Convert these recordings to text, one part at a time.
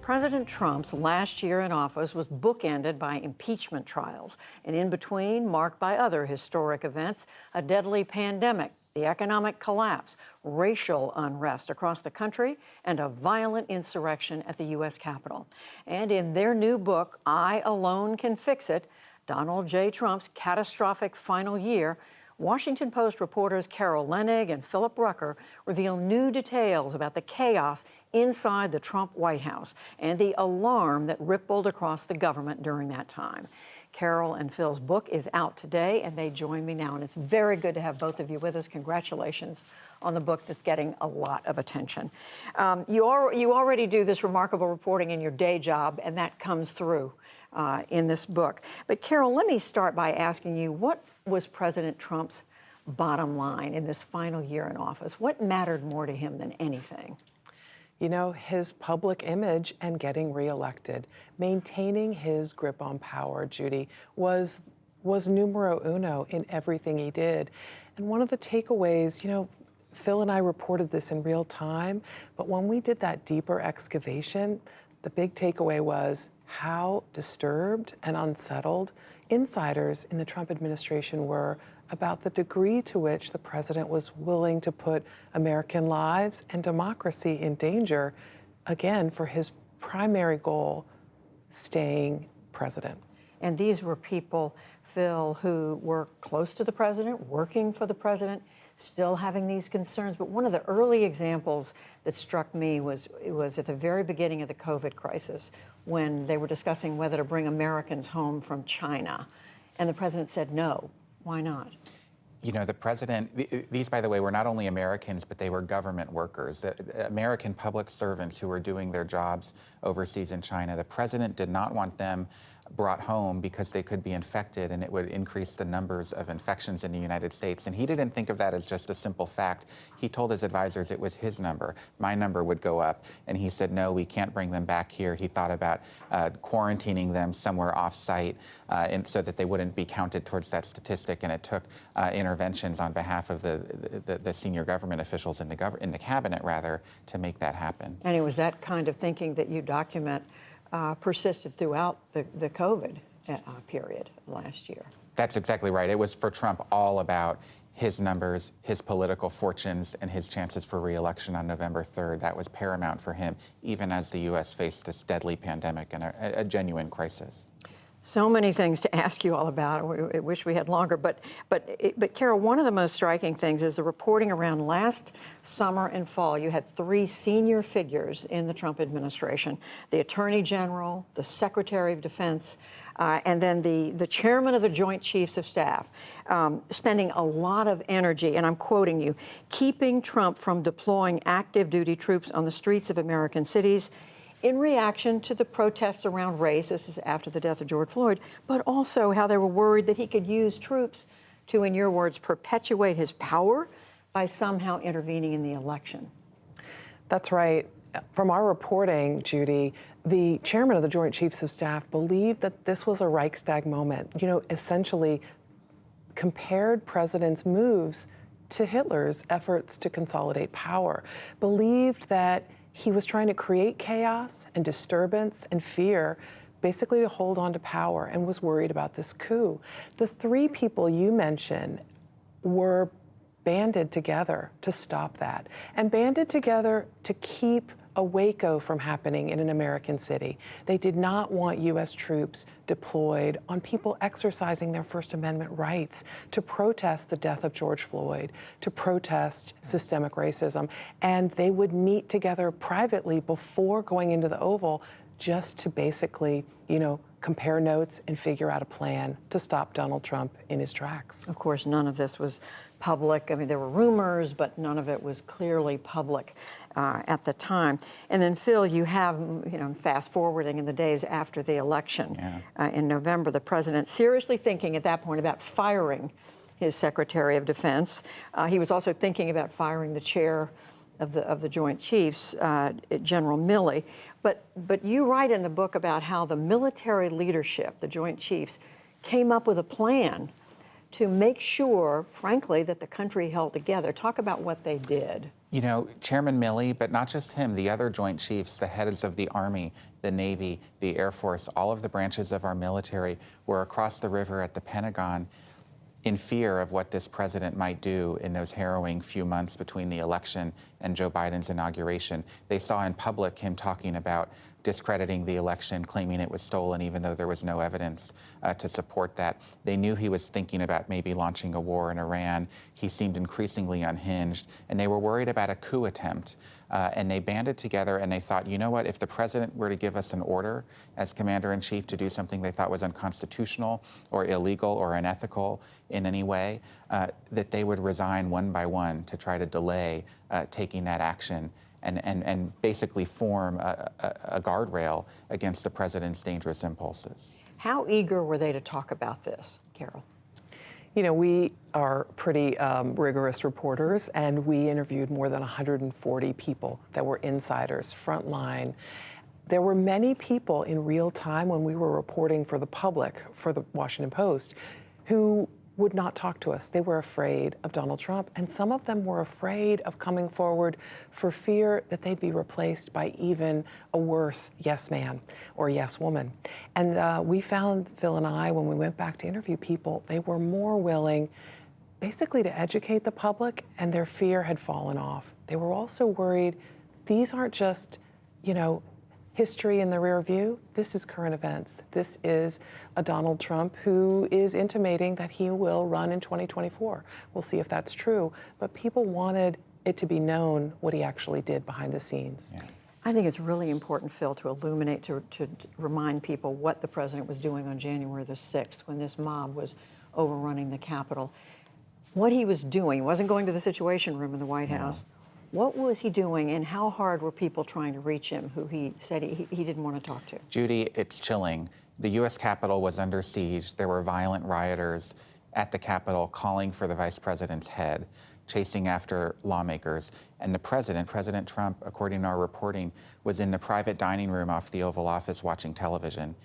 President Trump's last year in office was bookended by impeachment trials, and in between, marked by other historic events, a deadly pandemic, the economic collapse, racial unrest across the country, and a violent insurrection at the U.S. Capitol. And in their new book, I Alone Can Fix It, Donald J. Trump's catastrophic final year, Washington Post reporters Carol Leonnig and Philip Rucker reveal new details about the chaos inside the Trump White House and the alarm that rippled across the government during that time. Carol and Phil's book is out today, and they join me now, and it's very good to have both of you with us. Congratulations on the book that's getting a lot of attention. You already do this remarkable reporting in your day job, and that comes through in this book. But Carol, let me start by asking you, what was President Trump's bottom line in this final year in office? What mattered more to him than anything? You know, his public image and getting reelected, maintaining his grip on power, Judy, was numero uno in everything he did. And one of the takeaways, you know, Phil and I reported this in real time, but when we did that deeper excavation, the big takeaway was how disturbed and unsettled insiders in the Trump administration were about the degree to which the president was willing to put American lives and democracy in danger, again, for his primary goal, staying president. And these were people, Phil, who were close to the president, working for the president, still having these concerns. But one of the early examples that struck me was at the very beginning of the COVID crisis, when they were discussing whether to bring Americans home from China. And the president said no. Why not? You know, the president, these, by the way, were not only Americans, but they were government workers, American public servants who were doing their jobs overseas in China. The president did not want them brought home because they could be infected and it would increase the numbers of infections in the United States. And he didn't think of that as just a simple fact. He told his advisors it was his number. My number would go up. And he said, no, we can't bring them back here. He thought about quarantining them somewhere off-site so that they wouldn't be counted towards that statistic. And it took interventions on behalf of the senior government officials in the cabinet, rather, to make that happen. And it was that kind of thinking that you document persisted throughout the COVID period last year. That's exactly right. It was, for Trump, all about his numbers, his political fortunes, and his chances for re-election on November 3rd. That was paramount for him, even as the U.S. faced this deadly pandemic and a genuine crisis. So many things to ask you all about. I wish we had longer, but Carol, one of the most striking things is the reporting around last summer and fall. You had three senior figures in the Trump administration: the Attorney General, the Secretary of Defense, and then the Chairman of the Joint Chiefs of Staff, spending a lot of energy, and I'm quoting you, keeping Trump from deploying active duty troops on the streets of American cities in reaction to the protests around race. This is after the death of George Floyd, but also how they were worried that he could use troops to, in your words, perpetuate his power by somehow intervening in the election. That's right. From our reporting, Judy, the chairman of the Joint Chiefs of Staff believed that this was a Reichstag moment, you know, essentially compared president's moves to Hitler's efforts to consolidate power, believed that he was trying to create chaos and disturbance and fear, basically to hold on to power, and was worried about this coup. The three people you mentioned were banded together to stop that, and banded together to keep a Waco from happening in an American city. They did not want U.S. troops deployed on people exercising their First Amendment rights to protest the death of George Floyd, to protest systemic racism. And they would meet together privately before going into the Oval just to basically, you know, compare notes and figure out a plan to stop Donald Trump in his tracks. Of course, none of this was public. I mean, there were rumors, but none of it was clearly public at the time. And then, Phil, you have, you know, fast forwarding in the days after the election in November, the president seriously thinking at that point about firing his Secretary of Defense. He was also thinking about firing the chair of the Joint Chiefs, General Milley. But you write in the book about how the military leadership, the Joint Chiefs, came up with a plan to make sure, frankly, that the country held together. Talk about what they did. You know, Chairman Milley, but not just him, the other Joint Chiefs, the heads of the Army, the Navy, the Air Force, all of the branches of our military were across the river at the Pentagon in fear of what this president might do in those harrowing few months between the election and Joe Biden's inauguration. They saw in public him talking about discrediting the election, claiming it was stolen, even though there was no evidence to support that. They knew he was thinking about maybe launching a war in Iran. He seemed increasingly unhinged, and they were worried about a coup attempt. And they banded together and they thought, you know what, if the president were to give us an order as commander-in-chief to do something they thought was unconstitutional or illegal or unethical in any way, that they would resign one by one to try to delay taking that action and basically form a guardrail against the president's dangerous impulses. How eager were they to talk about this, Carol? You know, we are pretty rigorous reporters, and we interviewed more than 140 people that were insiders, frontline. There were many people in real time when we were reporting for the public, for the Washington Post, who would not talk to us. They were afraid of Donald Trump, and some of them were afraid of coming forward for fear that they'd be replaced by even a worse yes man or yes woman. And we found, Phil and I, when we went back to interview people, they were more willing basically to educate the public, and their fear had fallen off. They were also worried these aren't just, you know, history in the rear view. This is current events. This is a Donald Trump who is intimating that he will run in 2024. We'll see if that's true. But people wanted it to be known what he actually did behind the scenes. Yeah. I think it's really important, Phil, to illuminate, to remind people what the president was doing on January the 6th when this mob was overrunning the Capitol. What he was doing, he wasn't going to the Situation Room in the White House. What was he doing, and how hard were people trying to reach him who he said he didn't want to talk to? Judy, it's chilling. The U.S. Capitol was under siege. There were violent rioters at the Capitol calling for the vice president's head, chasing after lawmakers. And the president, President Trump, according to our reporting, was in the private dining room off the Oval Office watching television.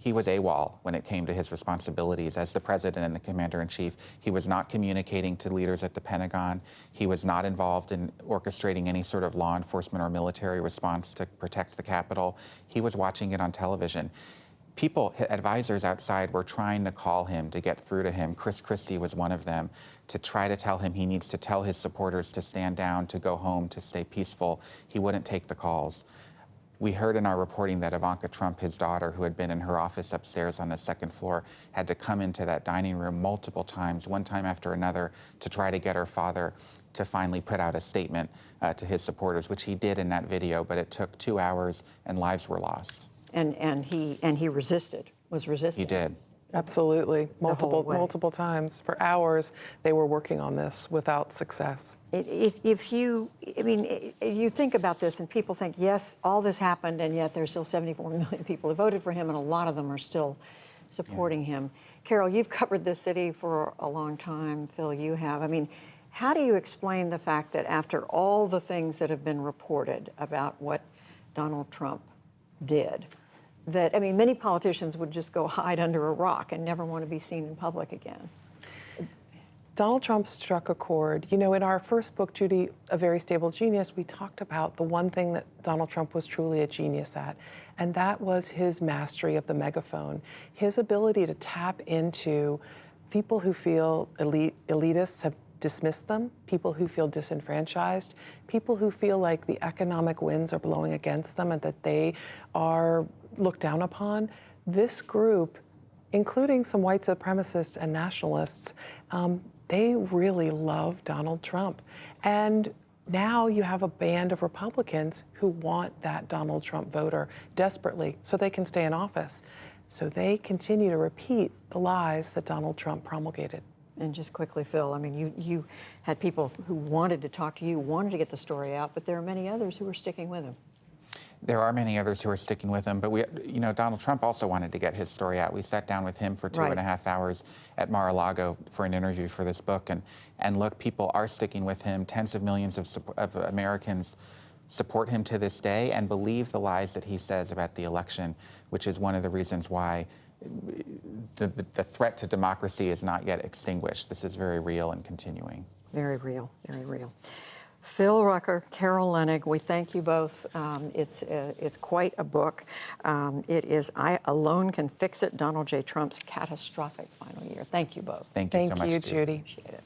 He was AWOL when it came to his responsibilities as the president and the commander-in-chief. He was not communicating to leaders at the Pentagon. He was not involved in orchestrating any sort of law enforcement or military response to protect the Capitol. He was watching it on television. People, advisors outside, were trying to call him, to get through to him. Chris Christie was one of them, to try to tell him he needs to tell his supporters to stand down, to go home, to stay peaceful. He wouldn't take the calls. We heard in our reporting that Ivanka Trump, his daughter, who had been in her office upstairs on the second floor, had to come into that dining room multiple times, one time after another, to try to get her father to finally put out a statement to his supporters, which he did in that video, but it took 2 hours and lives were lost. And he resisted, was resisting. He did. Absolutely. whole way. Multiple times. For hours, they were working on this without success. If you think about this and people think, yes, all this happened, and yet there's still 74 million people who voted for him, and a lot of them are still supporting him. Carol, you've covered this city for a long time. Phil, you have. I mean, how do you explain the fact that after all the things that have been reported about what Donald Trump did, that, I mean, many politicians would just go hide under a rock and never want to be seen in public again? Donald Trump struck a chord. You know, in our first book, Judy, A Very Stable Genius, we talked about the one thing that Donald Trump was truly a genius at, and that was his mastery of the megaphone, his ability to tap into people who feel elitists have dismissed them, people who feel disenfranchised, people who feel like the economic winds are blowing against them and that they are looked down upon. This group, including some white supremacists and nationalists, they really love Donald Trump. And now you have a band of Republicans who want that Donald Trump voter desperately so they can stay in office. So they continue to repeat the lies that Donald Trump promulgated. And just quickly, Phil, I mean, you had people who wanted to talk to you, wanted to get the story out, but there are many others who are sticking with him. There are many others who are sticking with him, but Donald Trump also wanted to get his story out. We sat down with him for 2.5 hours at Mar-a-Lago for an interview for this book, and look, people are sticking with him. Tens of millions of Americans support him to this day and believe the lies that he says about the election, which is one of the reasons why the threat to democracy is not yet extinguished. This is very real and continuing. Very real, very real. Phil Rucker, Carol Leonnig, we thank you both. It's quite a book. It is I Alone Can Fix It, Donald J. Trump's Catastrophic Final Year. Thank you both. Thank you so Thank much, you, Judy. Judy. Appreciate it.